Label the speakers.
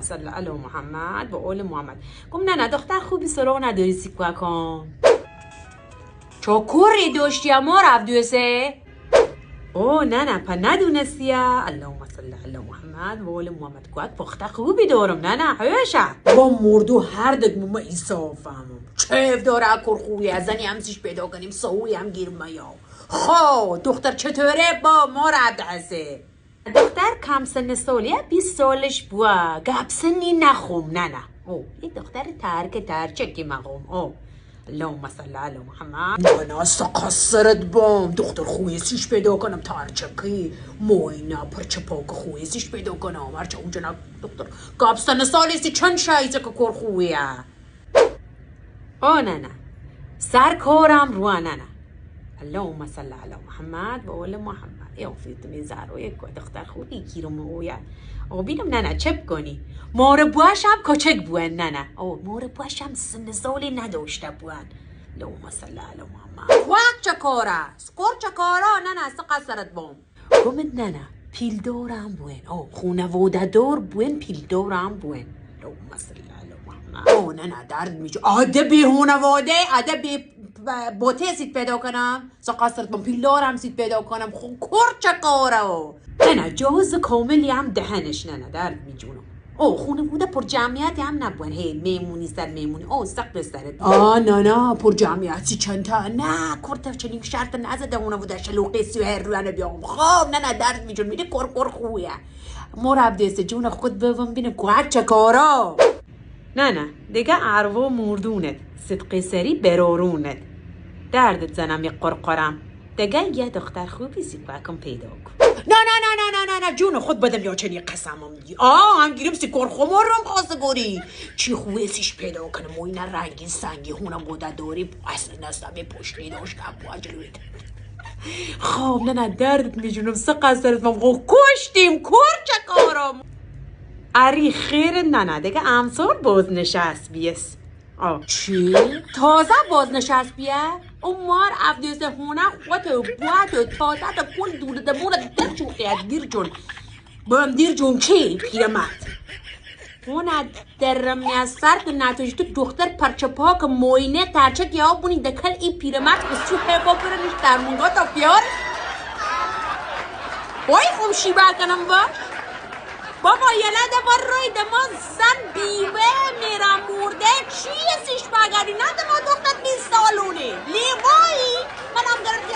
Speaker 1: صل علی محمد با اول محمد. گم نه دختر خوبی سراغ نداری سیکوا کن چاکوری داشتی اما رفت دوسه اوه نه پا ندونستیا. اللهم صل علی محمد و اول محمد کوک پخته خوبی دارم نه هوشه با مردو هر دک ماما ایسا فهمم چف داره اکر خوبی از زنی همسیش پیدا کنیم سوی هم گیر میا. خب دختر چطوره با ما رفت هسته دختر کم سن سالیه 20 سالش بوا گپ سنی نخوم نه او یک دختر ترچکی مقام او اللهم صل علی محمد. نه سقصرت بام دختر خویسیش پیدا کنم ترچکی موینا پرچه پاک خویسیش پیدا کنم هرچه اونجا نه دختر گپ سن سالیسی چند شایزه که کار خویه او نه سر کارم رو نه اللهم صل علی محمد و اول محمد. یا فیتونی زهرا دختر خوبی کی رو مویا او بینم نه چپ کنی مور بوش هم کوچک بوین نه او مور بوش هم سن سالی نداشته بوین. اللهم صل علی محمد. وقت چکاره سکور چکاره نه سقصرت بام گمت نه پیل دارم بوین او خونواده دار بوین پیل دارم بوین. اللهم صل علی محمد. او نه درد میشه عاده بی خونواده عاده بی بوته سید پیدا کنم سقاصرت بام پیلارم سید پیدا کنم خون کور چکاره نه جواز کاملی هم دهنش نه درد میجونم او خونه بوده پر جمعیتی هم نبون هی میمونی سر میمونی او سق بسترد نه پر جمعیتی چند تا نه کورت چنین شرط نزده اونه بوده شلوقی سی و هر روانه بیام خب نه درد میجون میده کور خویه مرب دیسته جون خود ببین بینه کور چکاره نه دیگه عروا مردونت صدقی سری برارونت دردت زنم یک قرقرم دیگه یه دختر خوبی سیکوا کن پیدا کن. نه جون خود بدم یا چنی قسمم دی هم گیرم سیکار خمارم خواسته گوری چی خویسیش پیدا کنم موینه رنگی سنگی هونم بوده داری اصلا نستم پشتی داشت کم جلویت خب نه دردت میجونم سقصرت مام کشتیم کور چکارم اری خیر نه دیگه امسال بازنشست بیس چی؟ تازه بازنشست بیه؟ اون مار افدیس هونه خواته باید تازه تا کل دوله دمونه در چون خیاد دیر جون بام دیر جون کی پیرمت هونه درمی از سرد نتوشی تو دختر پرچه پاک موینه ترچه که ها بونی دکل ای پیرمت بسیو حیبا برنش در منگا تا پیار وای خوم شیبه کنم باش بابا یلده بار روی دما زن بیوه میرم مرده چیه سیش بگری نه دما دختر 20 سالونه لیوایی منم گرفتی